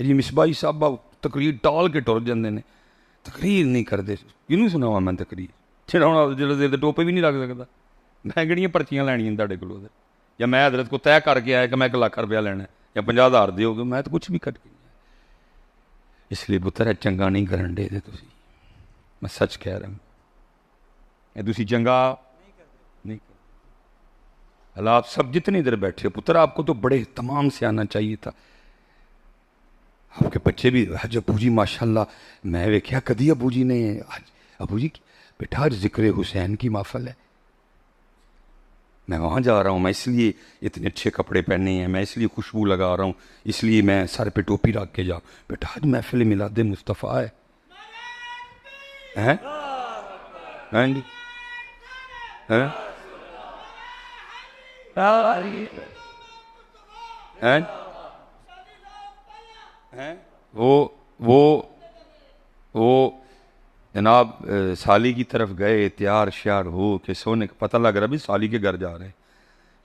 जी मिसबाही साहब तकरीर टाल के टुर जाते हैं, तकरीर नहीं करते। किनू सुनावा मैं तकरीर, जेड़ा हुण जिहड़े टोपे भी नहीं लग सकता। मैं किहड़ियां पर्चियां लैणियां तुहाडे कोलों, या मैं हजरत को तय करके आया कि मैं 1 लाख रुपया लेना या 50,000 दोगे, मैं तो कुछ भी करके नहीं आया। इसलिए पुत्तर चंगा नहीं करन दे तुसीं, मैं सच कह रहा हूँ, तुसीं चंगा नहीं कर। हला आप सब जितनी देर बैठे हो पुत्र, आपको तो बड़े तमाम से आना चाहिए था। आपके बच्चे भी आज अबू जी माशाल्लाह, मैं वेख्या कदी अबू जी ने, आज अबू जी बेटा आज जिक्र हुसैन की महफल है, मैं वहाँ जा रहा हूँ, मैं इसलिए इतने अच्छे कपड़े पहने हैं, मैं इसलिए खुशबू लगा रहा हूँ, इसलिए मैं सर पे टोपी रख के जाऊँ। बेटा आज महफिल मिलाद मुस्तफ़ा है, हैं जी, हैं हैं वो जनाब साली की तरफ गए, तैयार श्यार हो के सोने का पता लग रहा भी साली के घर जा रहे,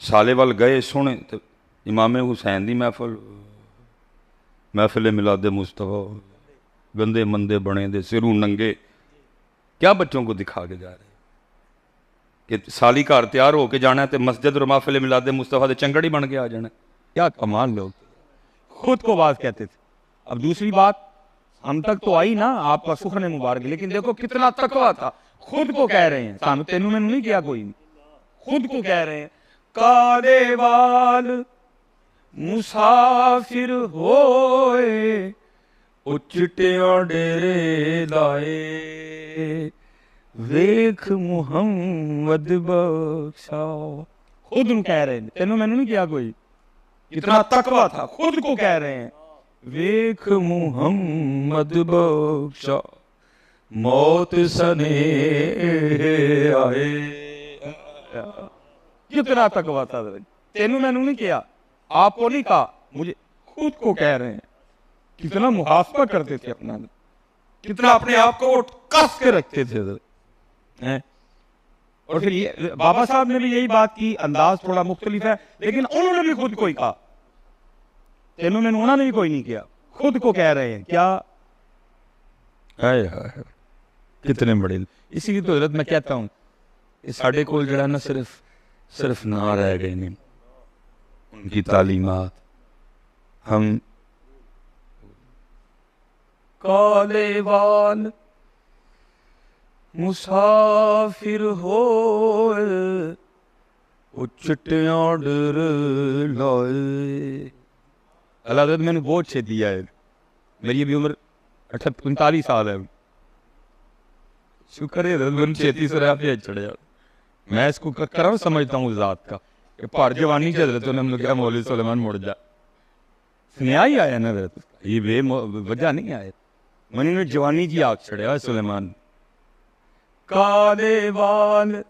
साले वाल गए सोने तो इमाम हुसैन दी महफिल मिलाद मुस्तफ़ा, गंदे मंदे बने दे सिरू नंगे, क्या बच्चों को दिखा के जा रहे कि साली घर तैयार होके जाना तो मस्जिद और महफिल मिलाद मुस्तफ़ा के चंगड़ ही बन के आ जाना। क्या कमाल लोग, खुद को बात कहते थे। अब दूसरी बात हम तक तो आई ना आपका सुखने मुबारक, लेकिन देखो कितना तकवा था, खुद को कह रहे हैं, सानू तेनू मैनू नहीं किया कोई, खुद को कह रहे हैं काले वाल मुसाफिर होए ओ चिट्टियां डेरे लाए वेख मुहम्मद बख्शा। खुद न कह रहे हैं, तेनू मैनू नहीं किया कोई, कितना तकवा था, खुद को कह रहे हैं वेख मुहम्मद बख्शा मौत सने आए। कितना तकवा था, तेनू मैनू नहीं किया, आपको नहीं कहा, मुझे खुद को कह रहे हैं। कितना मुहासबा करते थे अपना, कितना अपने आप को कस के रखते थे हैं? और फिर ये बाबा साहब ने भी यही बात की, अंदाज थोड़ा मुख्तलिफ है, लेकिन उन्होंने भी खुद को ही कहा, तेनों में उन्होंने भी कोई नहीं किया, खुद को कह रहे हैं। क्या है कितने बड़े। इसीलिए तो हजरत मैं कहता हूँ साढ़े को जड़ा ना सिर्फ ना रह गए नहीं, उनकी तालीमात हम काले वाल मुसाफिर हो चिट्टियां डर लाए। अल्लाह मैंने बहुत छे दिया है, मेरी अभी उम्र 45 साल है, शुक्र है मैंने छेती से पे चढ़। मैं इसको कर समझता हूँ ज़ात का, पर जवानी के हजरत ने क्या मौलवी सुलेमान मुड़ जा, स्नेहा ही आया ना हजरत, ये बे वजह नहीं आए, मैंने जवानी की आग चढ़िया सुलेमान। काले वाल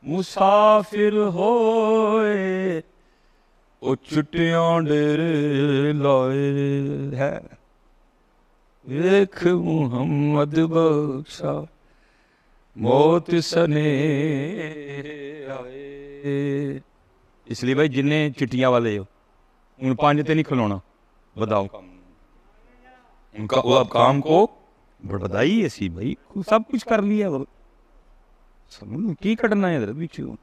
मुसाफिर होए ओ चिट्टियां डेरे लाए है वेख मुहम्मद बख्शा मौत सने आए। इसलिए भाई जिन्हें चिट्टियां वाले हो उन 5 ते नहीं खिलौना, बताओ उनका वो अब काम को बढ़ाई ऐसी भाई सब कुछ कर लिया, सब की कटना है पिछू,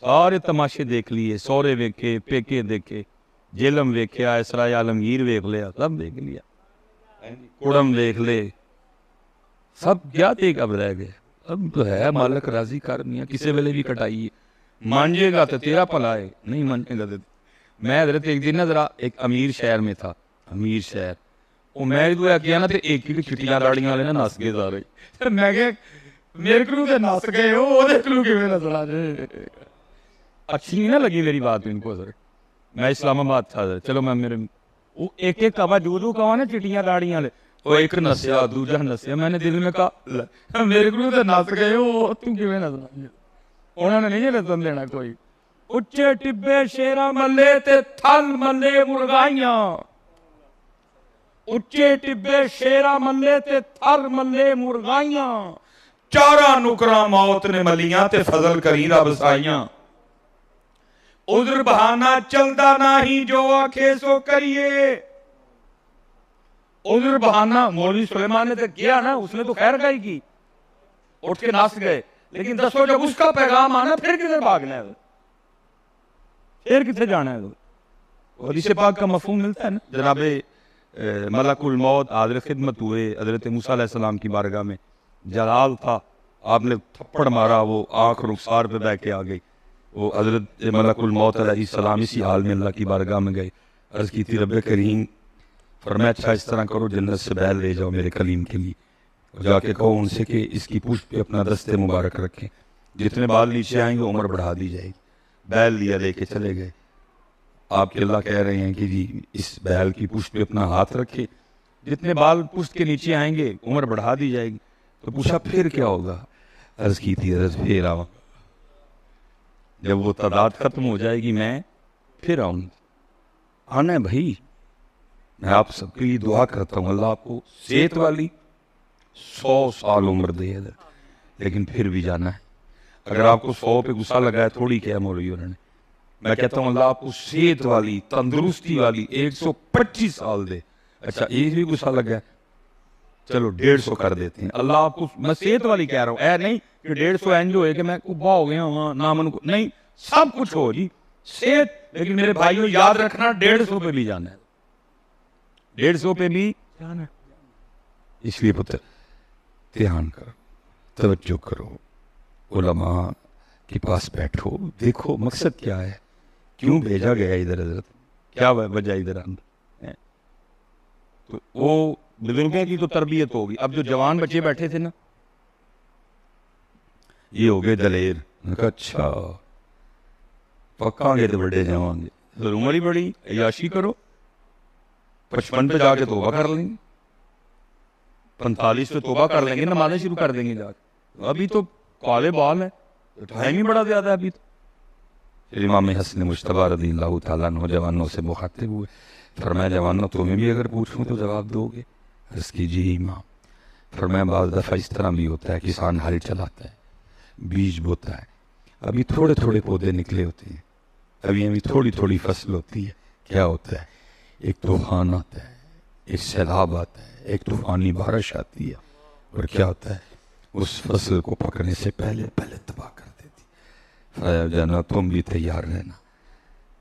सारे तमाशे देख लिए, सौरे वेखे, पेके देखे, जेलम वेख्या, इसराय आलमगीर वेख लिया, सब देख लिया, कुड़म देख ले, सब क्या देख अब रह गए। अब तो है मालक राजी कर मियां, किसी वेले भी कटाई मांझेगा तो तेरा भला है, नहीं मांझेगा तो। मैं हजरत एक दिन ना जरा एक अमीर शहर में था, अमीर शहर, वो मैं जो किया ना तो एक ही चिट्टियां दाड़ियां वाले ना नस गए सारे, मैं क्या मेरे को तो नस गए हो, अच्छी नहीं ना लगी मेरी बात इनको सर। मैं इस्लामाबाद था सर, चलो मैं मेरे वो एक एक कवा दूधू कवा ना चिट्टियां दाड़ियां वाले, वो एक नसिया दूजा नसिया, मैंने दिल में कहा मेरे को तो नस गए हो, तू किवें नसना, उन्होंने नहीं नसन देना कोई। उच्चे टिब्बे शेरा मल्ले ते थल मल्ले मुर्गाइयां, उच्चे टिब्बे शेरा मल्ले ते थल मल्ले मुर्गाइयां, चारा नुकरा मौत ने मलियां ते फजल करी रब साइयां। उधर बहाना चलदा नाही जो आखे सो करिए, उधर बहाना मौलवी सुलेमान ने तो किया ना, उसने तो खैर खाई की, उठ के नाच गए। लेकिन दसो जब उसका पैगाम आना फिर किधर भागना है, फिर किधर जाना है? और हदीस पाक का मफहूम मिलता है ना। जनाबे मलकुल मौत हाज़िर खिदमत हुए हजरत मूसा अलैहिस्सलाम की बारगाह में, जलाल था, आपने थप्पड़ मारा, वो आंख रुखसार पे बह के आ गई। वो हजरत मलकुल मौत अलैहिस्सलाम इसी हाल में अल्लाह की बारगाह में गए, अर्ज की थी रब्बे करीम फरमाया अच्छा इस तरह करो, जन्नत से बैल ले जाओ मेरे कलीम के लिए, और जाके कहो उनसे कि इसकी पुष्ट पे अपना दस्ते मुबारक रखें, जितने बाल नीचे आएंगे उम्र बढ़ा दी जाएगी। बैल लिया, लेके चले गए। आपके अल्लाह कह रहे हैं कि जी इस बैल की पुष्ट पे अपना हाथ रखे, जितने बाल पुष्ट के नीचे आएंगे उम्र बढ़ा दी जाएगी। तो पूछा फिर क्या होगा? अर्ज की थी अर्ज फिर आऊंगा, जब वो तादाद खत्म हो जाएगी मैं फिर आऊंगा। आना है भाई। मैं आप सबके लिए दुआ करता हूँ अल्लाह आपको सेहत वाली 100 साल उम्र दे, लेकिन फिर भी जाना है। अगर आपको 100 पे गुस्सा लगा है, थोड़ी क्या मौलवियों ने, मैं कहता हूँ अल्लाह आपको सेहत वाली तंदुरुस्ती वाली 125 साल दे। अच्छा एक भी गुस्सा लगा है, चलो 150 कर देते हैं। अल्लाह आपको, मैं सेहत वाली कह रहा हूँ, ऐ नहीं कि 150 एंज हो कि मैं उबा हो गया वहां नामन को, नहीं, सब कुछ हो जी सेहत। लेकिन मेरे भाइयों याद रखना 150 पे भी जाना है, 150 पे भी जाना है। इसलिए पुत्र ध्यान करो, तवज्जो करो, उलमा के पास बैठो, देखो मकसद क्या है, क्यों भेजा गया इधर, हजरत क्या वजह इधर आना है। तो वो बुजुर्गों की तो तरबियत होगी। अब जो जवान बच्चे बैठे थे ना, ये हो गए दलेर। अच्छा पक्कांगे तो बड़े जावांगे, तो उम्र ही बड़ी, अयाशी करो, 55 पे जाके तोबा कर लेंगे, 45 पे तोबा कर लेंगे, नमाजें शुरू कर देंगे जाके। अभी तो काले बाल है, टाइम ही बड़ा ज्यादा है अभी तो। फिर इमाम हसन मुश्तबा रज़ियल्लाहु ताला अन्हु जवानों से मुखातिब हुए, फरमाया जवानों तुम्हें भी अगर पूछूं तो जवाब दोगे? अर्ज़ की जी इमाम। फरमाया बाज़ दफ़ा इस तरह भी होता है, किसान हल चलाता है, बीज बोता है, अभी थोड़े थोड़े पौधे निकले होते हैं, अभी थोड़ी थोड़ी फसल होती है, क्या होता है, एक तूफान आता है, एक सैलाब आता है, एक तूफानी बारिश आती है, और क्या होता है, उस फसल को पकड़ने से पहले पहले तबाह कर देती। जाना तुम भी तैयार रहना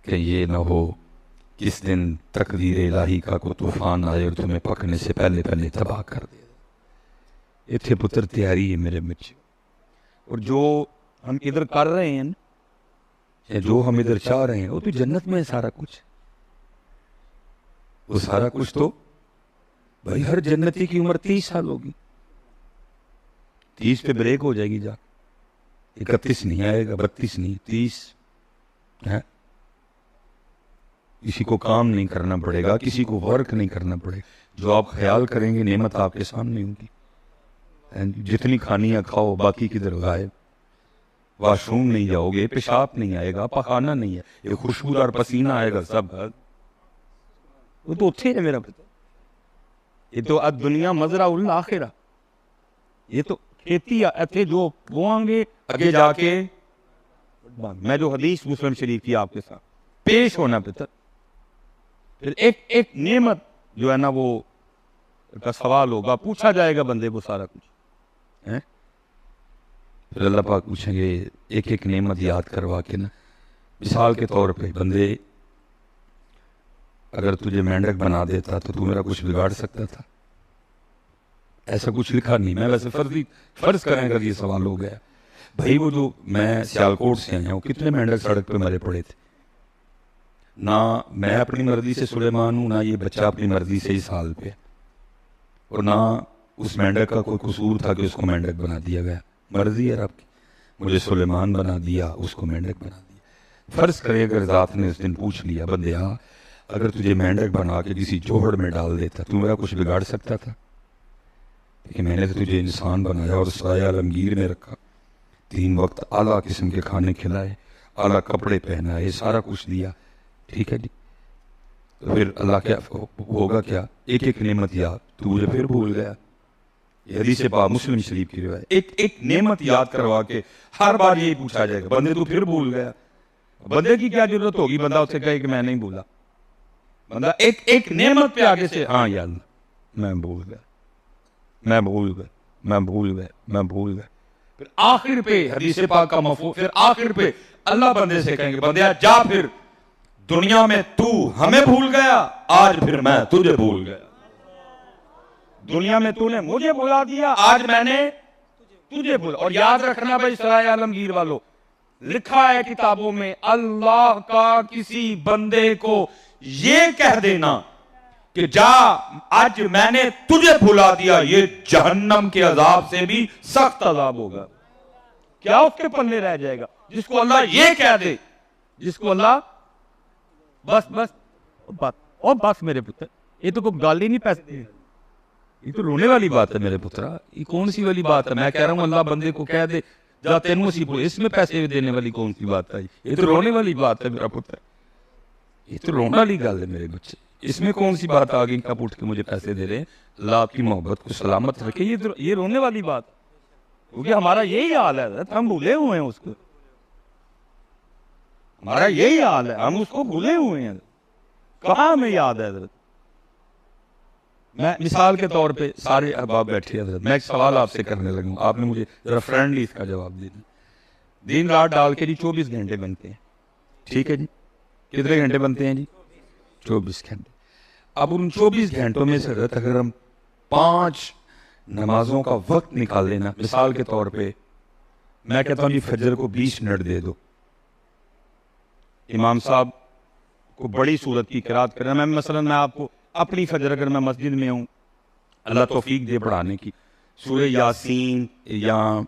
कि ये ना हो किस दिन तकदीर इलाही का कोई तूफान आए और तुम्हें पकड़ने से पहले पहले तबाह कर दे। इतने पुत्र तैयारी है मेरे बच्चे। और जो हम इधर कर रहे हैं या जो हम इधर चाह रहे हैं, वो तो जन्नत में है सारा कुछ। वो सारा कुछ तो भाई हर जन्नती की उम्र 30 साल होगी, 30 पे ब्रेक हो जाएगी, जा 31 नहीं आएगा, 32 नहीं, 30 है। किसी को काम नहीं करना पड़ेगा, किसी को वर्क नहीं करना पड़ेगा, जो आप ख्याल करेंगे नेमत आपके सामने होगी। जितनी खानी है खाओ, बाकी किधर गायब। वॉशरूम नहीं जाओगे, पेशाब नहीं आएगा, पखाना नहीं है, ये खुशबूदार पसीना आएगा सब। वो तो उत्थे है मेरा पिता। ये तो अब दुनिया मजरा उल आखिरा, ये तो खेती इतने जो बोआंगे आगे जाके। मैं जो हदीस मुस्लिम शरीफ की आपके साथ पेश होना पिता, फिर एक एक नेमत जो है ना वो का सवाल होगा, पूछा जाएगा बंदे को सारा कुछ है। फिर अल्लाह पाक पूछेंगे एक एक नेमत याद करवा के ना। मिसाल के तौर पे बंदे, अगर तुझे मेंढक बना देता तो तू मेरा कुछ बिगाड़ सकता था? ऐसा कुछ लिखा नहीं। मैं वैसे फर्ज करें अगर ये सवाल हो गया, भाई वो जो मैं सियालकोट से आया हूँ, कितने मेंढक सड़क पे मरे पड़े थे। ना मैं अपनी मर्जी से सुलेमान हूँ, ना ये बच्चा अपनी मर्जी से इस हाल पे, और ना उस मेंढक का कोई कसूर था कि उसको मेंढक बना दिया गया। मर्जी है आपकी, मुझे सुलेमान बना दिया, उसको मेंढक बना दिया। फर्ज करे अगर जात ने उस दिन पूछ लिया, बंदे हाँ अगर तुझे मेंढक बना के किसी जोहड़ में डाल देता, तू मेरा कुछ बिगाड़ सकता था? कि मैंने तो तुझे इंसान बनाया और साया आलमगीर में रखा, 3 वक्त आला किस्म के खाने खिलाए, आला कपड़े पहनाए, सारा कुछ दिया, ठीक है जी। तो फिर अल्लाह क्या होगा, क्या एक एक नेमत याद, तू मुझे फिर भूल गया। ये हदीस पाक मुस्लिम शरीफ की रिवायत। एक एक नेमत याद करवा के हर बार यही पूछा जाएगा, बंदे तू फिर भूल गया। बंदे की क्या जरूरत होगी, बंदा उससे कहे कि मैं नहीं भूला। बंदा एक एक नेमत पे आगे से हाँ याद, मैं भूल गया, मैं भूल गया, मैं भूल गया, मैं भूल गया। फिर आखिर पे हदीस पाक का मफहूम, फिर आखिर पे अल्लाह बंदे से कहेंगे, बंदे जा फिर, दुनिया में तू हमें भूल गया, आज फिर मैं तुझे भूल गया। दुनिया में तूने मुझे भुला दिया, आज मैंने तुझे भूला। और याद रखना भाई सराय आलमगीर वालों, लिखा है किताबों में, अल्लाह का किसी बंदे को ये कह देना कि जा आज मैंने तुझे भुला दिया, ये जहन्नम के अजाब से भी सख्त अजाब होगा। क्या उसके पल्ले रह जाएगा जिसको अल्लाह ये कह दे, जिसको अल्लाह बस बस बात और बस। मेरे पुत्र, ये तो कोई गाली नहीं, पैसे, ये तो रोने वाली बात है मेरे पुत्रा। ये कौन सी वाली बात है? मैं कह रहा हूं अल्लाह बंदे को कह दे जा तेनू सी, इसमें पैसे देने वाली कौन सी बात है? ये तो रोने वाली बात है मेरा पुत्र, ये तो रोने वाली गल है मेरे बच्चे। इसमें कौन सी बात आ गई कब उठ के मुझे पैसे दे रहे हैं? अल्लाह आपकी मोहब्बत को सलामत रखे। ये रोने वाली बात, क्योंकि हमारा यही हाल है, हम भूले हुए हैं उसको, हमारा यही हाल है, हम उसको भूले हुए हैं। कहाँ हमें याद है? मैं मिसाल के तौर पे, सारे अहबाब बैठे हैं, मैं एक सवाल आपसे करने लगूं, आपने मुझे जरा फ्रेंडली इसका जवाब देना। दिन रात डाल के जी 24 घंटे बनते हैं, ठीक है जी? कितने घंटे बनते हैं जी? 24 घंटे। अब उन 24 घंटों में से अगर हम 5 नमाजों का वक्त निकाल लेना, मिसाल के तौर पे मैं कहता हूं जी फजर को 20 मिनट दे दो, इमाम साहब को बड़ी सूरत की किरात करना। मैं आपको अपनी फजर, अगर मैं मस्जिद में हूँ, अल्लाह तौफीक दे पढ़ाने की, सूरह यासीन या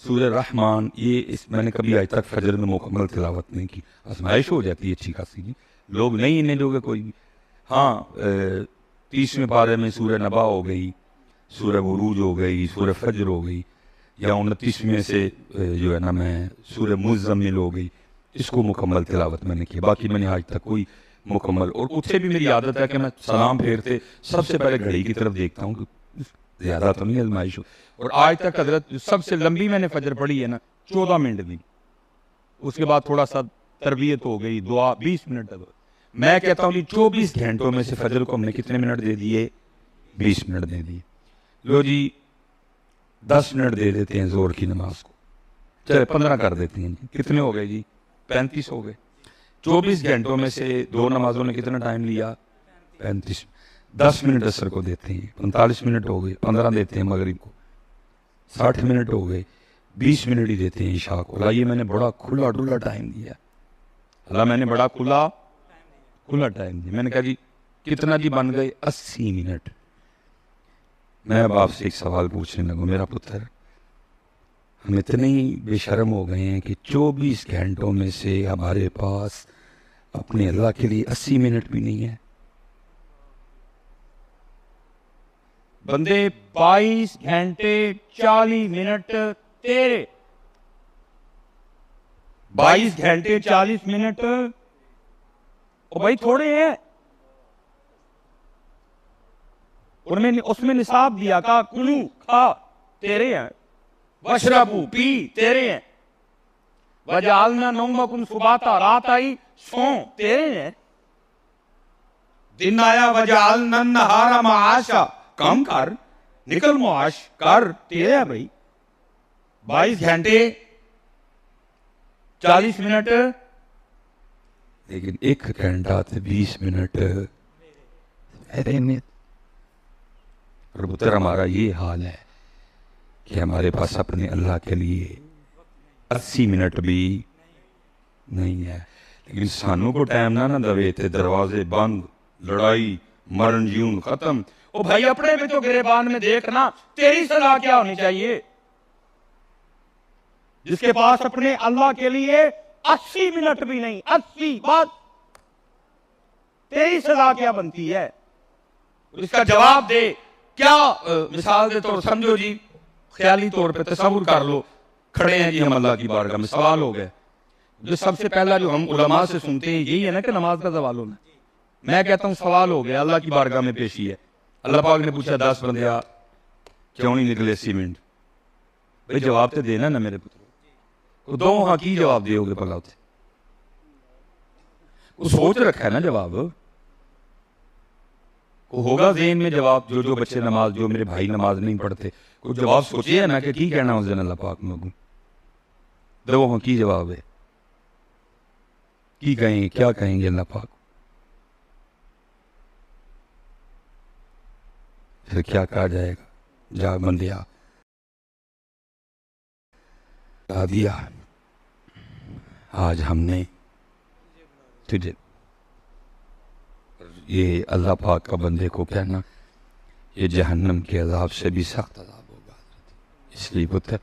सूरह रहमान, ये मैंने कभी आज तक फजर में मुकम्मल तिलावत नहीं की। आजमाइश हो जाती है अच्छी खासी, लोग नहीं इन्हें लोग कोई भी। हाँ, 30वें पारे में सूरह नबा हो गई, सूरह बुरूज हो गई, सूरह फजर हो गई, या 29वें से जो है ना मैं सूरह मुज़्ज़मिल हो गई, इसको मुकम्मल तिलावत मैंने की। बाकी मैंने आज तक कोई मुकम्मल, और उससे भी मेरी आदत है कि मैं सलाम फेरते सबसे पहले घड़ी की तरफ देखता हूँ, ज्यादा तो नहीं आजमाइश हो। और आज तक हजरत सबसे लंबी मैंने फजर पढ़ी है ना 14 मिनट की, उसके बाद थोड़ा सा तरबियत हो गई, दुआ 20 मिनट तक। मैं कहता हूँ 24 घंटों में से फजर को हमने कितने मिनट दे दिए? 20 मिनट दे दिए। लो जी 10 मिनट दे देते हैं जोर की नमाज को, चले 15 कर देते हैं, कितने हो गए जी? 35 हो गए। 24 घंटों में से 2 नमाजों ने कितना टाइम लिया? 35। 10 मिनट असर को देते हैं, 45 मिनट हो गए। 15 देते हैं मगरिब को, 60 मिनट हो गए। 20 मिनट ही देते हैं इशा को। अल्लाह ये मैंने बड़ा खुला डुला टाइम दिया, अल्लाह मैंने बड़ा खुला टाइम दिया। मैंने कहा जी कितना जी? बन गए 80 मिनट। मैं अब आपसे एक सवाल पूछने लगूं, मेरा पुत्र, हम इतने ही बेशर्म हो गए हैं कि 24 घंटों में से हमारे पास अपने अल्लाह के लिए 80 मिनट भी नहीं है। बंदे 22 घंटे 40 मिनट तेरे, 22 घंटे 40 मिनट, ओ भाई थोड़े हैं। उनमें उसमें निसाब दिया का कुलू खा तेरे हैं, वशरबू पी तेरे हैं, वजालना नौमकुम सुबाता, रात आई सो तेरे हैं, दिन आया वजालना नहारा माशा, कम कर निकल मुआश कर तेरे है भाई। 22 घंटे 40 मिनट, लेकिन 1 घंटा से 20 मिनट पुत्र। हमारा ये हाल है कि हमारे पास अपने अल्लाह के लिए 80 मिनट भी नहीं है। लेकिन सानू को टाइम ना दवे ते दरवाजे बंद, लड़ाई मरण जीवन खत्म। ओ भाई अपने में तो गिरेबान में देखना, तेरी सलाह क्या होनी चाहिए? जिसके पास अपने अल्लाह के लिए 80 मिनट भी नहीं, 80 बात, तेरी सलाह क्या बनती है? इसका जवाब दे। क्या मिसाल दे तौर समझो जी, ख्याली तौर पे तसव्वुर कर लो, खड़े हैं जी हम अल्लाह की बारगाह में, सवाल हो गया। जो सबसे पहला जो हम उलमा से सुनते हैं यही है ना कि नमाज का सवाल होना। मैं कहता हूं सवाल हो गया, अल्लाह की बारगाह में पेशी है। अल्लाह पाक ने पूछा 10 बंदे क्यों नहीं निकले 80 मिनट? भाई जवाब तो देना ना मेरे पुत्र, दो हाँ की जवाब दोगे भला? उसे सोच रखा है ना जवाब। होगा ज़हन में जवाब, जो बच्चे नमाज, जो मेरे भाई नमाज नहीं पढ़ते, कुछ जवाब सोचिए ना कि की कहना उस दिन अल्लाह पाक में दो हाँ की जवाब है, की कहेंगे, क्या कहेंगे अल्लाह पाक, फिर क्या कहा जाएगा, जा बंदिया कहा दिया आज हमने तुझे, ये अल्लाह पाक का बंदे को कहना ये जहन्नम के अजाब से भी सख्त अजाब होगा। इसलिए पुत्र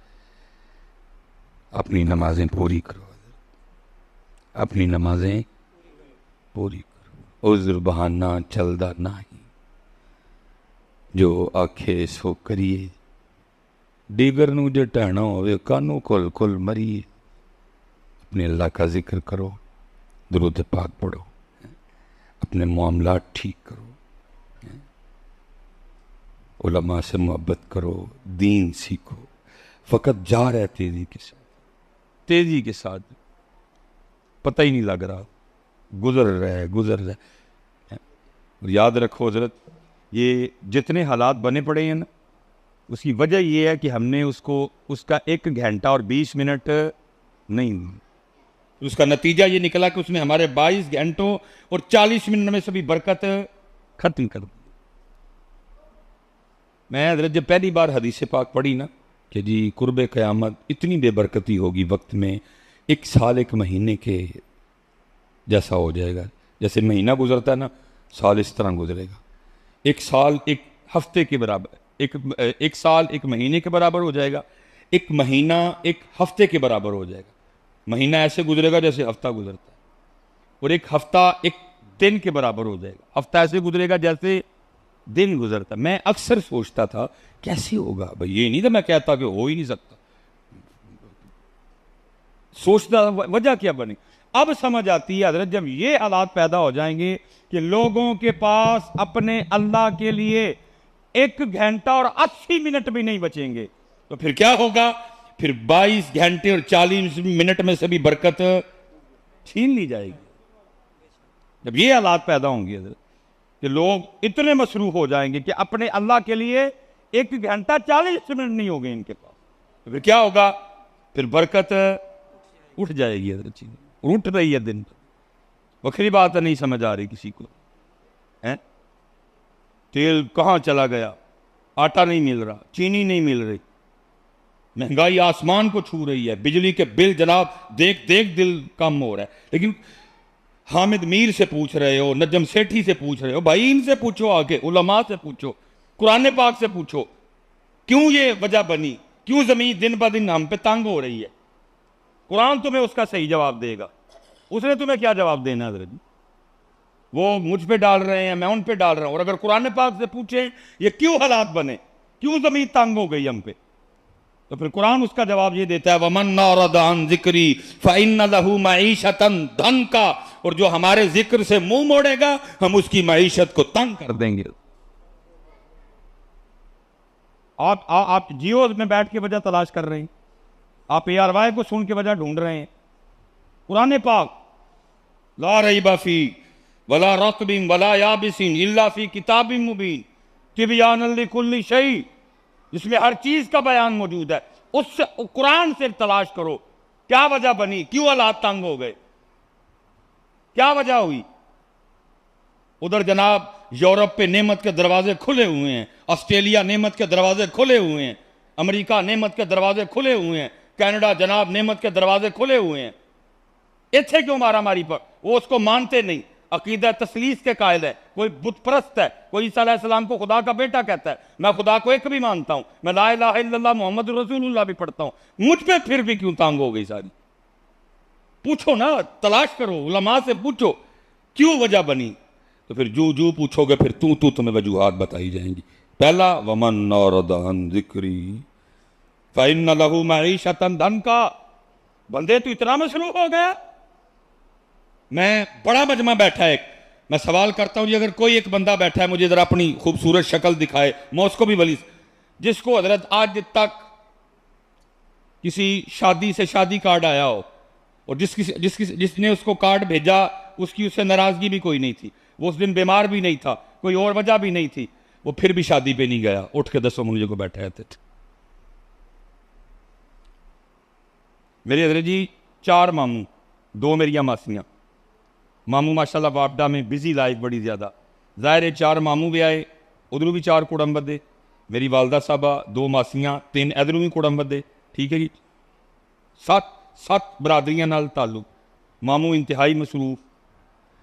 अपनी नमाजें पूरी करो, अपनी नमाजें पूरी करो, उज़्र बहाना चलदा नहीं, जो आखे सो करिए, डीगर नू जे टहना होवे कानू कुल कुल मरिए, अपने अल्लाह का जिक्र करो, दुरूद पाक पढ़ो, अपने मामला ठीक करो, उलमा से मोहब्बत करो, दीन सीखो, फ़कत जा रहे तेजी के साथ पता ही नहीं लग रहा, गुजर रहा है। और याद रखो हज़रत, ये जितने हालात बने पड़े हैं ना, उसकी वजह ये है कि हमने उसका 1 घंटा और 20 मिनट नहीं, उसका नतीजा ये निकला कि उसने हमारे 22 घंटों और 40 मिनट में सभी बरकत खत्म कर दी। मैं हज़रत जब पहली बार हदीस पाक पढ़ी ना कि जी कुर्बे क़यामत इतनी बेबरकती होगी वक्त में, 1 साल 1 महीने के जैसा हो जाएगा, जैसे महीना गुजरता है ना, साल इस तरह गुजरेगा, 1 साल 1 हफ्ते के बराबर, एक साल 1 महीने के बराबर हो जाएगा, 1 महीना 1 हफ्ते के बराबर हो जाएगा। महीना ऐसे गुजरेगा जैसे हफ्ता गुजरता है, और 1 हफ्ता 1 दिन के बराबर हो जाएगा, हफ्ता ऐसे गुजरेगा जैसे दिन गुजरता। मैं अक्सर सोचता था कैसे होगा भाई, ये नहीं था मैं कहता कि हो ही नहीं सकता, सोचता वजह क्या बनी। अब समझ आती है हजरत, जब ये हालात पैदा हो जाएंगे कि लोगों के पास अपने अल्लाह के लिए 1 घंटा और 80 मिनट भी नहीं बचेंगे, तो फिर क्या होगा, फिर 22 घंटे और 40 मिनट में से भी बरकत छीन ली जाएगी। जब ये हालात पैदा होंगे कि लोग इतने मसरूफ हो जाएंगे कि अपने अल्लाह के लिए 1 घंटा 40 मिनट नहीं होंगे इनके पास, तो फिर क्या होगा, फिर बरकत उठ जाएगी। उठ रही है दिन पर, वखरी बात है, नहीं समझ आ रही किसी को है, तेल कहाँ चला गया, आटा नहीं मिल रहा, चीनी नहीं मिल रही, महंगाई आसमान को छू रही है, बिजली के बिल जनाब देख देख दिल कम हो रहा है। लेकिन हामिद मीर से पूछ रहे हो, नजम सेठी से पूछ रहे हो, भाई इनसे पूछो, आगे उलमा से पूछो, कुरान पाक से पूछो, क्यों ये वजह बनी, क्यों जमीन दिन ब दिन हम पे तंग हो रही है। कुरान तुम्हें उसका सही जवाब देगा, उसने तुम्हें क्या जवाब देना है। वो मुझ पे डाल रहे हैं, मैं उन पे डाल रहा हूं, और अगर कुरान पाक से पूछे ये क्यों हालात बने, क्यों जमीन तंग हो गई हम पे, तो फिर कुरान उसका जवाब ये देता है, वमन अरदा अन ज़िक्री फ़इन्न लहू मईशतन दंका, और जो हमारे जिक्र से मुंह मोड़ेगा हम उसकी मईशत को तंग कर देंगे। आप जियो में बैठ के वजह तलाश कर रहे हैं, आप ARY को सुन के वजह ढूंढ रहे हैं। कुरान पाक ला रैब फी वला रत्बिन वला याबिसिन इल्ला फी किताबिन मुबीन तिबयानन लिकुल्लि शै, जिसमें हर चीज का बयान मौजूद है, उससे कुरान से तलाश करो क्या वजह बनी, क्यों हालात तंग हो गए, क्या वजह हुई। उधर जनाब यूरोप पे नेमत के दरवाजे खुले हुए हैं, ऑस्ट्रेलिया नेमत के दरवाजे खुले हुए हैं, अमेरिका नेमत के दरवाजे खुले हुए हैं, कनाडा जनाब नेमत के दरवाजे खुले हुए हैं। इतने क्यों मारा मारी पर, वो उसको मानते नहीं, अकीदा तस्लीस के कायल है, कोई बुत परस्त है, कोई ईसा अलैहिस्सलाम को खुदा का बेटा कहता है, मैं खुदा को एक भी मानता हूं, मैं ला इलाहा इल्लल्लाह मोहम्मद रसूलुल्लाह भी पढ़ता हूं, मुझ पे फिर भी क्यों तंग हो गई सारी। पूछो ना, तलाश करो, उलमा से पूछो क्यों वजह बनी, तो फिर जू पूछोगे फिर तू तुम्हें वजूहात बताई जाएंगी। पहला वमन अरदा अन ज़िक्री फ़इन्न लहू मईशतन दंका, बंदे तू इतना मसरूफ हो गया। मैं बड़ा मजमा बैठा है, मैं सवाल करता हूं, अगर कोई एक बंदा बैठा है, मुझे जरा अपनी खूबसूरत शक्ल दिखाए, मैं उसको भी वली, जिसको हजरत आज तक किसी शादी से शादी कार्ड आया हो, और जिसने उसको कार्ड भेजा उसकी उससे नाराजगी भी कोई नहीं थी, वो उस दिन बीमार भी नहीं था, कोई और वजह भी नहीं थी, वो फिर भी शादी पे नहीं गया। उठ के दसो मुझे को बैठे थे। मेरे हजरत जी 4 मामू, 2 मेरिया मासियाँ। मामू माशाल्लाह वापडा में बिजी लाइफ बड़ी ज़्यादा, ज़ाहिर है 4 मामू भी आए, उधरों भी 4 कुड़म बदे, मेरी वालदा साहबा, 2 मासियाँ, 3 इधरों भी कुड़म बदे। ठीक है जी, 7 बरादरियाँ नाल ताल्लुक। मामू इंतहाई मसरूफ़।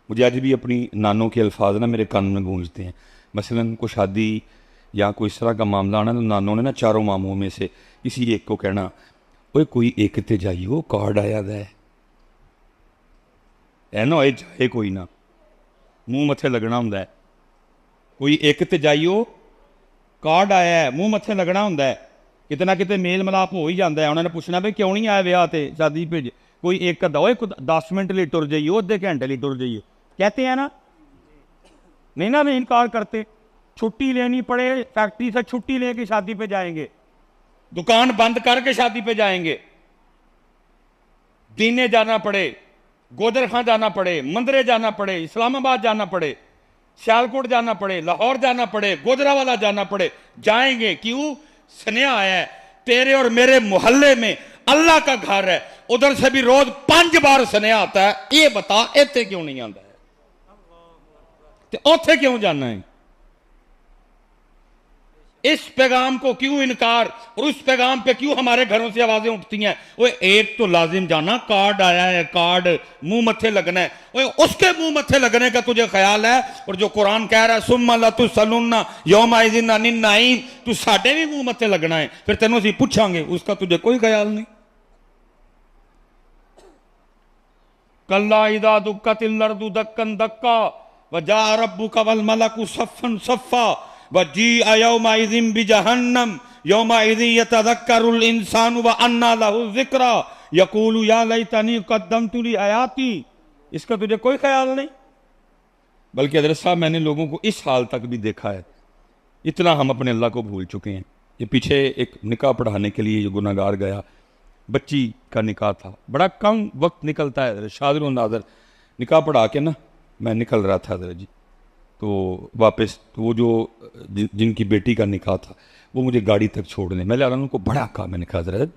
मुझे आज भी अपनी नानों के अल्फाज ना मेरे कान में गूंजते हैं। मसलन कोई शादी या कोई इस तरह का मामला आना तो नानों ने ना 4 मामुओं में से किसी एक को कहना, ओए कोई एक ते जाइयो कार्ड आया है ना होए जाए कोई ना, मूँह मत्थे लगना होंदा है। कोई एक ते जाइयो कार्ड आया है, मूँह मत्थे लगना होंदा है। किते ना किते मेल मिलाप हो ही जाता है। उन्होंने पूछना भी क्यों नहीं आया ब्याह ते शादी भेज, कोई एक अद्धा ओए 10 मिनट लिए टुर जाइयो, आधे घंटे लिए टुर जाइयो, कहते हैं ना, नहीं ना, भी इनकार करते। छुट्टी लेनी पड़े, फैक्ट्री से छुट्टी लेके शादी पे जाएंगे, दुकान बंद करके शादी पे जाएंगे, दीने जाना पड़े, गोदर खां जाना पड़े, मंदरे जाना पड़े, इस्लामाबाद जाना पड़े, सियालकोट जाना पड़े, लाहौर जाना पड़े, गोदरावाला जाना पड़े, जाएंगे। क्यों? स्नेहा आया है तेरे और मेरे मोहल्ले में, अल्लाह का घर है, उधर से भी रोज 5 बार स्नेहा आता है। ये बता इतने क्यों नहीं आता है, उथे क्यों जाना है? इस पैगाम को क्यों इनकार, और उस पैगाम पे क्यों हमारे घरों से आवाजें उठती हैं? वो एक तो लाजिम जाना, कार्ड आया है, कार्ड मुंह मत्थे लगना है। वो उसके मुंह मत्थे लगने का तुझे ख्याल है? और जो कुरान कह रहा है सुम्मा लतुसअलुन्ना यौमा इज़िन अनिन नईम, तू साडे भी मुंह मत्थे लगना है, फिर तेनों से पूछांगे, उसका तुझे कोई ख्याल नहीं। कल्ला इज़ा दुक्कतिल अर्दु दक्कन दक्का वजा रब्बुका वल मलकु सफ़्फ़न सफ़्फ़ा वजी यौमा इज़िन बिजहन्नम यौमा इज़िन यतज़क्करुल इंसानु व अन्ना लहु ज़िक्रा यक़ूलु या लैतनी क़द्दमतु ली हयाती। इसका तुझे कोई ख्याल नहीं। बल्कि हज़रत साहब मैंने लोगों को इस हाल तक भी देखा है, इतना हम अपने अल्लाह को भूल चुके हैं। ये पीछे एक निकाह पढ़ाने के लिए जो गुनाहगार गया, बच्ची का निकाह था, बड़ा कम वक्त निकलता है। शादर नादर निकाह पढ़ा के ना मैं निकल रहा था हज़रत जी, तो वापस तो वो जो जिनकी बेटी का निकाह था वो मुझे गाड़ी तक छोड़ने, मैं उनको बड़ा कहा, मैंने कहा हज़रत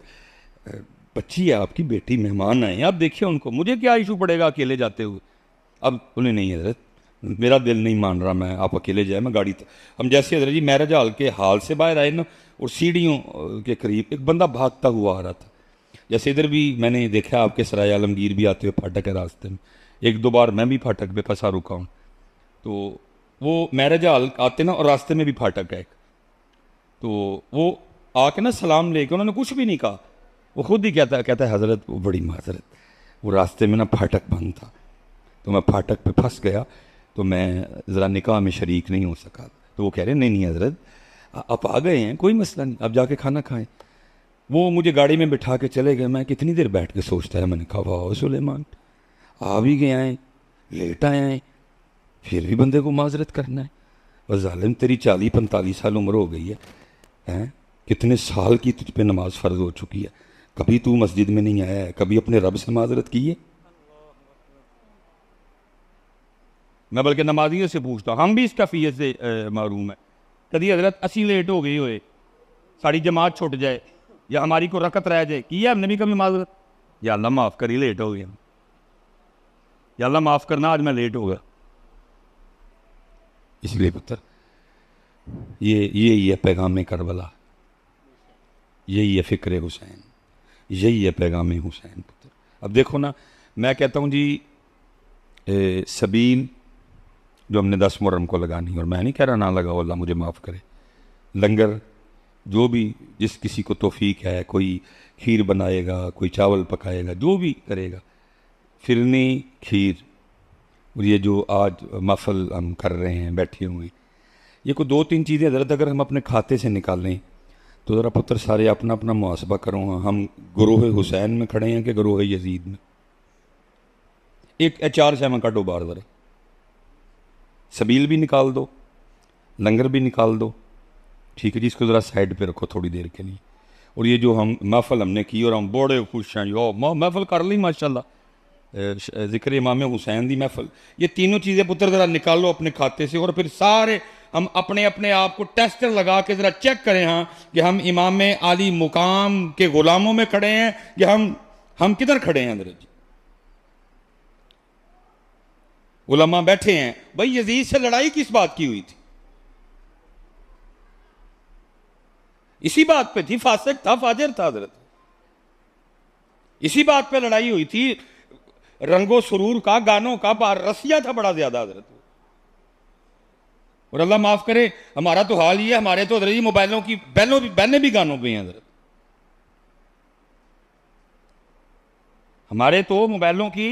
बच्ची है आपकी, बेटी, मेहमान आए हैं, आप देखिए उनको, मुझे क्या इशू पड़ेगा अकेले जाते हुए। अब उन्हें नहीं हज़रत, मेरा दिल नहीं मान रहा, मैं आप अकेले जाए, मैं गाड़ी तक। हम जैसे हज़रत जी मैरिज हॉल के हाल से बाहर आए ना, और सीढ़ियों के करीब एक बंदा भागता हुआ आ रहा था। जैसे इधर भी मैंने देखा आपके सराय आलमगीर भी आते हुए फाटक के रास्ते में, 1-2 बार मैं भी फाटक पे फंसा रुका हूँ। तो वो मैरिज हॉल आते ना, और रास्ते में भी फाटक है एक, तो वो आके ना सलाम लेके, उन्होंने कुछ भी नहीं कहा, वो खुद ही कहता है हज़रत वो बड़ी माजरत, वो रास्ते में ना फाटक बंद था, तो मैं फाटक पे फंस गया, तो मैं ज़रा निकाह में शरीक नहीं हो सका। तो वो कह रहे नहीं हज़रत आप आ गए हैं, कोई मसला नहीं, आप जाके खाना खाएं। वो मुझे गाड़ी में बिठा के चले गए। मैं कितनी देर बैठ के सोचता है, मैंने कहा वाह सुलेमान, आ भी गए हैं, लेट आए हैं, फिर भी बंदे को माजरत करना है। और जालिम तेरी 40-45 साल उम्र हो गई है, हैं? कितने साल की तुझ पे नमाज फ़र्ज हो चुकी है, कभी तू मस्जिद में नहीं आया है, कभी अपने रब से माजरत की है? मैं बल्कि नमाजियों से पूछता हूँ, हम भी इस कैफियत से महरूम है। कभी हज़रत असी लेट हो गई होए, साड़ी जमात छुट जाए या हमारी को रकत रह जाए, की है हमने भी कभी माजरत? या अल्लाह माफ़ करी, लेट हो गया, या अल्लाह माफ़ करना आज मैं लेट हो गया। इसलिए पुत्र ये पैगाम करबला, यही है फ़िक्र हुसैन, यही है पैगाम हुसैन पुत्र। अब देखो ना, मैं कहता हूँ जी सबील जो हमने 10 मुहर्रम को लगानी, और मैं नहीं कह रहा ना लगाओ, अल्लाह मुझे माफ़ करे, लंगर जो भी जिस किसी को तौफीक है, कोई खीर बनाएगा, कोई चावल पकाएगा, जो भी करेगा, फिरनी खीर, और ये जो आज महफिल हम कर रहे हैं बैठे हुए, ये कोई 2-3 चीज़ें हज़रत अगर हम अपने खाते से निकालें तो ज़रा पुत्र सारे अपना अपना मुहासबा करो, हम गुरूह हुसैन में खड़े हैं कि गुरूह यजीद में? एक 4 शैमा काटो बार ज़रा, सबील भी निकाल दो, लंगर भी निकाल दो, ठीक है जी, इसको ज़रा साइड पे रखो थोड़ी देर के लिए। और ये जो हम महफिल हमने की और हम बड़े खुश हैं, यो महफिल कर ली माशाल्लाह, जिक्र इमाम हुसैन दी महफिल, ये तीनों चीज़ें पुत्र ज़रा निकालो अपने खाते से, और फिर सारे हम अपने अपने आप को टेस्टर लगा के ज़रा चेक करें, हाँ, कि हम इमाम आली मुकाम के ग़ुलामों में खड़े हैं कि हम किधर खड़े हैं। हज़रत जी उलमा बैठे हैं, भाई यजीद से लड़ाई किस बात की हुई थी? इसी बात पे थी, फासिक था, फाजिर था हज़रत, इसी बात पे लड़ाई हुई थी, रंगो सुरूर का, गानों का, रसिया था बड़ा ज्यादा हज़रत। और अल्लाह माफ करे, हमारा तो हाल ही है, हमारे तो हज़रत जी मोबाइलों की बैलें भी गानों पे हैं हज़रत, हमारे तो मोबाइलों की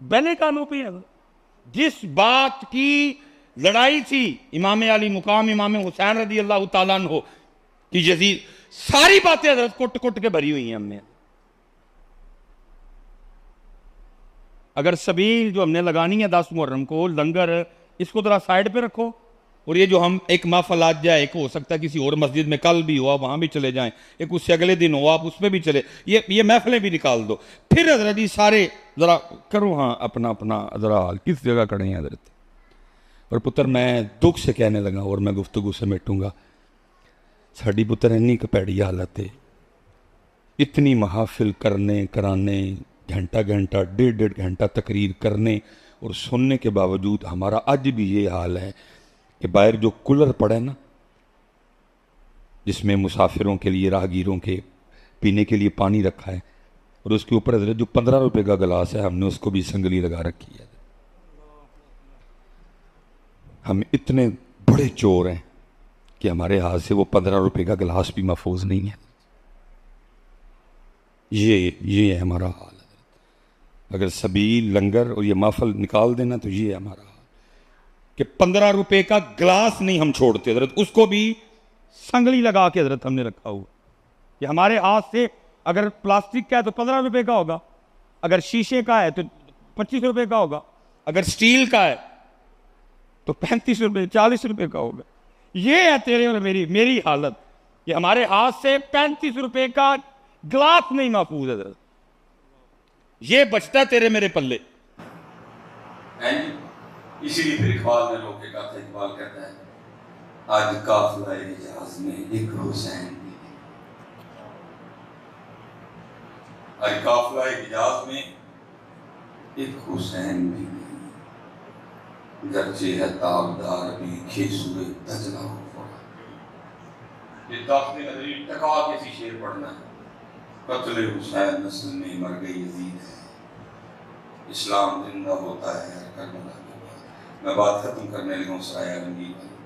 बैलें गानों पे हैं। जिस बात की लड़ाई थी इमाम अली मुकाम इमाम हुसैन रज़ी अल्लाह ताला अन्हु कि यजीद, सारी बातें हज़रत कुट कुट के भरी हुई हैं हमने। अगर सबील जो हमने लगानी है 10 मुहर्रम को, लंगर, इसको जरा साइड पे रखो, और ये जो हम एक महफिल आज जाए, एक हो सकता है किसी और मस्जिद में कल भी हो, आप वहाँ भी चले जाएं, एक उससे अगले दिन हो, आप उसमें भी चले, ये महफिलें भी निकाल दो, फिर हज़रत जी सारे ज़रा करो, हाँ, अपना अपना ज़रा हाल किस जगह खड़े हैं हज़रत। और पुत्र मैं दुख से कहने लगा, और मैं गुफ्तगू समेटूंगा, साड़ी पुत्र इन्नी कपैड़ी हालत है, इतनी महाफिल करने कराने, घंटा घंटा 1.5 घंटा तकरीर करने और सुनने के बावजूद हमारा आज भी ये हाल है कि बाहर जो कूलर पड़ा है ना, जिसमें मुसाफिरों के लिए, राहगीरों के पीने के लिए पानी रखा है, और उसके ऊपर हज़रत जो 15 रुपए का गिलास है, हमने उसको भी संगली लगा रखी है। हम इतने बड़े चोर हैं कि हमारे हाथ से वो 15 रुपए का गिलास भी महफूज नहीं है। ये है हमारा हाल। अगर सबील, लंगर और ये महफिल निकाल देना तो ये है हमारा हाल कि 15 रुपए का गिलास नहीं हम छोड़ते हज़रत, उसको भी संगली लगा के हज़रत हमने रखा हुआ कि हमारे हाथ से, अगर प्लास्टिक का है तो 15 रुपए का होगा, अगर शीशे का है तो 25 रुपए का होगा, अगर स्टील का है तो 35 रुपए 40 रुपए का होगा। ये है तेरे और मेरी हालत कि हमारे हाथ से 35 रुपए का गिलास नहीं महफूज है, ये बचता तेरे मेरे पल्ले। इसीलिए फिर इकबाल ने रोके का था, इकबाल कहता है, आज काफिला हिजाज में एक हुसैन भी, आज काफिला हिजाज में एक हुसैन भी नहीं, गरचे है ताबदार भी खेसुए दजला हो। ये दाखिल नजरी टका के शेर पढ़ना है, कत्ल हुसैन नस्ल में मर गई यजीद है, इस्लाम जिंदा होता है करबला के बाद। मैं बात खत्म करने लगा हूँ सराय आलमगीर वाली,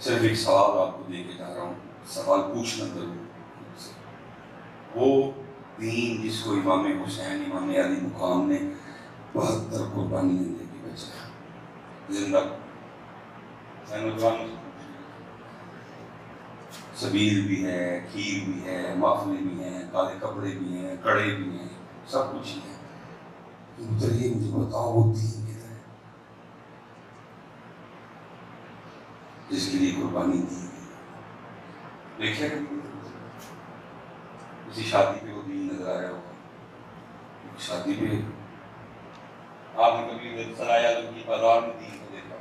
सिर्फ एक सवाल आपको दे के जा रहा हूँ, सवाल पूछना जरूर। वो दीन जिसको इमाम हुसैन इमाम अली मुकाम ने 72 कुर्बानियाँ दे के बचाया, जिंदा सबील भी है, खीर भी है, माफले भी हैं, काले कपड़े भी हैं, कड़े भी हैं, सब कुछ ही है। चलिए मुझे बताओ वो दीन किधर है जिसके लिए कुर्बानी दी गई? देखिए किसी शादी पे वो दीन नजर आया होगा, शादी पे आपने कभी सराया की बाजार में दीन को देखा,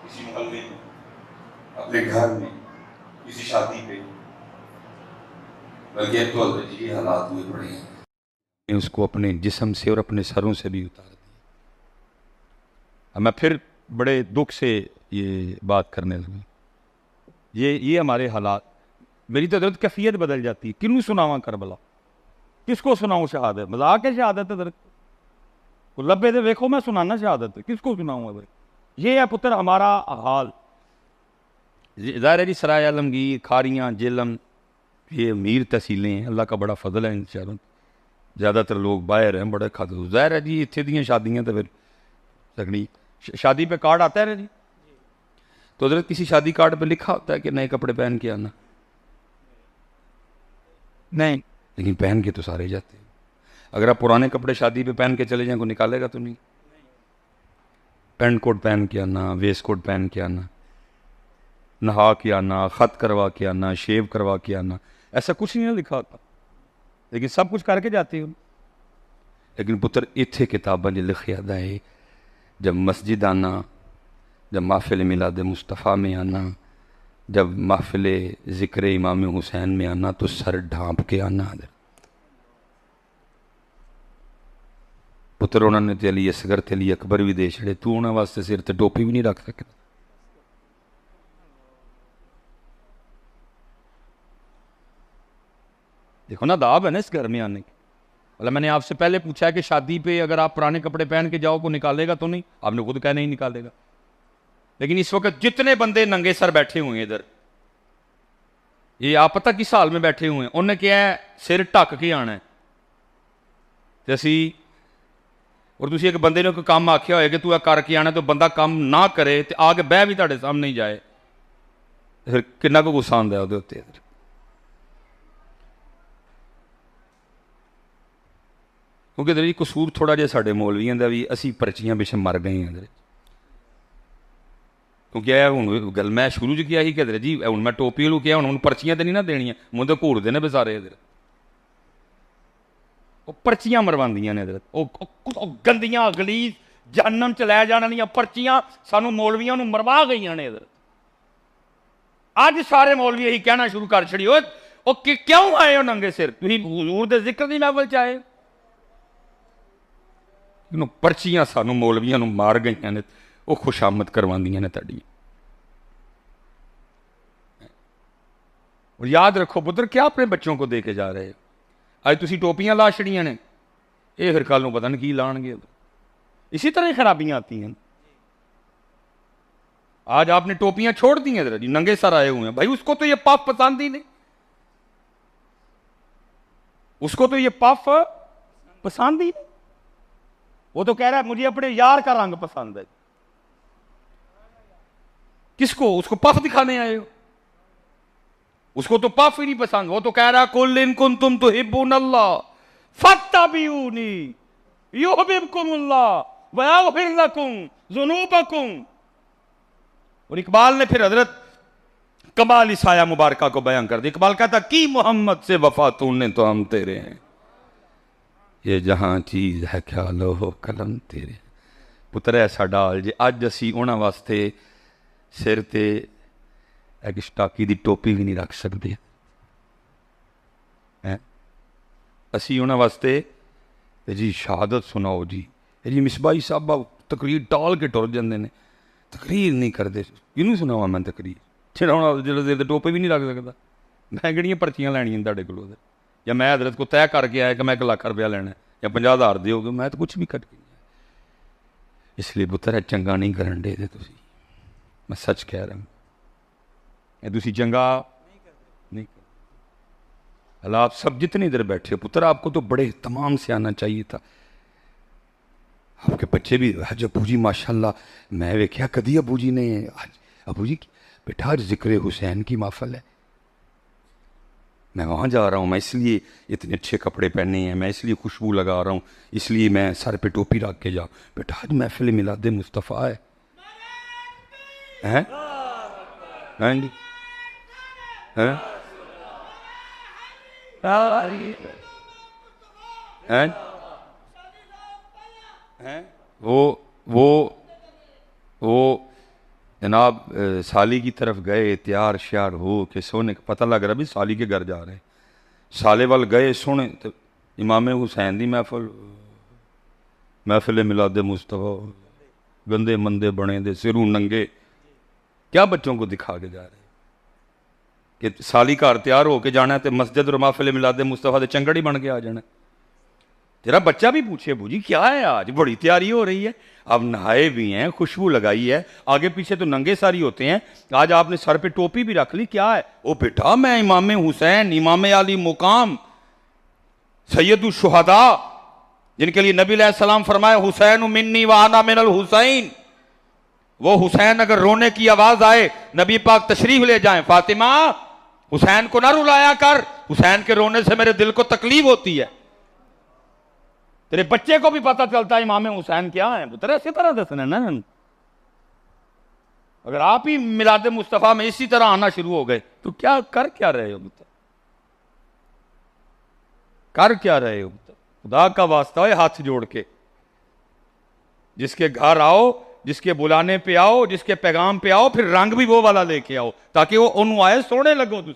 किसी मोहल्ले में, अपने घर में, किसी शादी पे, बल्कि अब तो ये हालात हुए पड़े हैं, उसको अपने जिस्म से और अपने सरों से भी उतार दिया। अब मैं फिर बड़े दुख से ये बात करने लगा, ये हमारे हालात, मेरी तो दर्द कैफियत बदल जाती है। किन्नू सुनावा करबला, किसको सुनाऊँ शहादत? मजाक है शहादत दर्द को लब्बे दे देखो, मैं सुनाना शहादत, किसको सुनाऊँगा भाई? ये है पुत्र हमारा हाल। ज़ाहिर है जी, सराय आलमगीर, खारियाँ, जेलम, ये अमीर तहसीलें हैं, अल्लाह का बड़ा फजल है इन शहरों, ज़्यादातर लोग बाहर हैं, बड़े खाते। ज़ाहिर है जी, इतने दियाँ शादियाँ तो फिर तगड़ी, शादी पे कार्ड आता है ना जी, तो हज़रत किसी शादी कार्ड पे लिखा होता है कि नए कपड़े पहन के आना? नहीं, लेकिन पहन के तो सारे जाते हैं। अगर आप पुराने कपड़े शादी पे पहन के चले जाएं, को निकालेगा तो नहीं। पैंट कोट पहन के आना, वेस्ट कोट पहन के आना, नहा के आना, ख़त करवा के आना, शेव करवा के आना, ऐसा कुछ नहीं लिखा होता। लेकिन सब कुछ करके जाते हो। लेकिन पुत्र इत्थे किताबां च लिखिया दा है, जब मस्जिद आना, जब महफिल मिलाद मुस्तफ़ा में आना, जब महफिल ज़िक्र इमाम हुसैन में आना, तो सर ढांप के आना। पुत्र उन्होंने ते अली असगर ते अली अकबर भी दे छड़े, तू उन्होंने वास्ते सिर ते टोपी भी नहीं रख सकता। देखो ना दाब है ना इस घर में आने की। मतलब मैंने आपसे पहले पूछा है कि शादी पे अगर आप पुराने कपड़े पहन के जाओ को निकालेगा तो नहीं, आपने खुद कहा नहीं निकालेगा। लेकिन इस वक्त जितने बंदे नंगे सर बैठे हुए हैं इधर, ये आप पता किस हाल में बैठे हुए हैं, उन्हें क्या है सिर ढक के आना है। तो असी और तुसी एक बंदे ने कोई काम आख्या होए कि तू करके आना, तो बंदा काम ना करे तो आके बह भी तुहाडे सामने ही जाए, फिर कितना को गुस्सा आंदा उहदे उत्ते। क्योंकि इधर कसूर थोड़ा जिहा साडे मौलवियां दा भी, असी पर्चियां पिछे मर गए हैं इधर। क्योंकि यह हूँ गल मैं शुरू च किया ही कि इधर जी हूँ मैं टोपी वालू किया, हूँ पर्चियां तो नहीं ना देनियां, मुझे तो घूरते ने बेचारे इधर, वो पर्चियां मरवांदियां ने इधर, गंदियां गलीज जहन्नम च लै जाने वाली पर्चियां सानू मौलवियां नू मरवा गई ने इधर। अज सारे मौलवी यही कहना शुरू कर छड़ी, ओ क्यों आए हो नंगे सिर, तुसीं हुजूर दे जिक्र दी महफिल च आए। पर्चियां सानू मौलवियां नू मार गई ने, वो खुशामद करवांदियां ने तुहाडी। और याद रखो पुत्र, क्या अपने बच्चों को दे के जा रहे हो? अज तुसीं टोपियां ला छड़ियां ने, ये फिर कल नूं पता नहीं की लाणगे। इसी तरह ही खराबियां आती हैं। आज आपने टोपियां छोड़ दी हैं, जी नंगे सर आए हुए हैं, भाई उसको तो ये पफ पसंद ही नहीं, उसको तो ये पफ पसंद ही नहीं। वो तो कह रहा है मुझे अपने यार का रंग पसंद है। किसको? उसको पफ दिखाने आए हो? उसको तो पफ ही नहीं पसंद। वो तो कह रहा कुल इन कुंतुम तुहिब्बुनल्लाह फत्तबिऊनी युहिब्बुकुमुल्लाह व यग़फिर लकुम ज़ुनूबकुम। और इकबाल ने फिर हजरत कमाल साया मुबारका को बयान कर दिया। इकबाल कहता की मोहम्मद से वफा तूने तो हम तेरे हैं, ये जहां चीज है ख्याल हो कलम तेरे। पुत्र ऐसा डाल जे अज असी उन्हां वास्ते सिर ते एक स्टाकी दी टोपी भी नहीं रख सकते हैं। असी उन्हां वास्ते जी शहादत सुनाओ जी मिसबाही साहब तकरीर टाल के टुर जाते हैं, तकरीर नहीं करते। किनू सुनावा मैं तकरीर, जो टोपे भी नहीं रख सकता। मैं किहड़ियां पर्चियां लैनियां तुहाडे कोलों, या मैं हजरत को तय करके आया कि मैं 1 लाख रुपया लेना या 50,000 दोगे, मैं तो कुछ भी करके नहीं। इसलिए पुत्र चंगा नहीं करन दे तुसी, मैं सच कह रहा हूँ, तुसी चंगा नहीं कर। अल्लाह आप सब जितने इधर बैठे हो पुत्र, आपको तो बड़े तमाम से आना चाहिए था। आपके बच्चे भी आज अबू जी माशाल्लाह, मैं वेख्या कदी अबू जी ने, आज अबू जी बेटा आज जिक्र हुसैन की महफिल है, मैं वहाँ जा रहा हूँ, मैं इसलिए इतने अच्छे कपड़े पहने हैं, मैं इसलिए खुशबू लगा रहा हूँ, इसलिए मैं सर पे टोपी रख के जाऊँ। बेटा आज महफिल मिलाद मुस्तफ़ा है, हैं जी हैं वो जनाब साली की तरफ गए, तैयार श्यार हो के सोने का पता लग रहा भी साली के घर जा रहे हैं। साले वाल गए सोने तो इमाम हुसैन दी महफिल मिलाद मुस्तफ़ा, गंदे मंदे बने दे सिरू नंगे, क्या बच्चों को दिखा के जा रहे कि साली घर तैयार होके जाना है तो मस्जिद और महफिल मिलाद मुस्तफ़ा दे चंगड़ ही बन के आ जाना। तेरा बच्चा भी पूछे अबू जी क्या है, आज बड़ी तैयारी हो रही है, अब नहाए भी हैं, खुशबू लगाई है, आगे पीछे तो नंगे सारी होते हैं, आज आपने सर पे टोपी भी रख ली, क्या है? ओ बेटा मैं इमाम हुसैन, इमाम अली मुकाम, सैयदुल शुहदा, जिनके लिए नबी अलैहिस्सलाम फरमाया हुसैन मिन्नी व अना मिनल हुसैन। वो हुसैन अगर रोने की आवाज आए नबी पाक तशरीफ ले जाएं, फातिमा हुसैन को ना रुलाया कर, हुसैन के रोने से मेरे दिल को तकलीफ होती है। तेरे बच्चे को भी पता चलता है इमाम हुसैन क्या है, पुत्र इसी तरह दसना ना। अगर आप ही मिलाद मुस्तफ़ा में इसी तरह आना शुरू हो गए तो क्या कर क्या रहे हो पुत्र, कर क्या रहे हो? खुदा का वास्ता है, हाथ जोड़ के जिसके घर आओ, जिसके बुलाने पे आओ, जिसके पैगाम पे आओ, फिर रंग भी वो वाला लेके आओ ताकि वो उन्होंने आए सोने लगो तुम।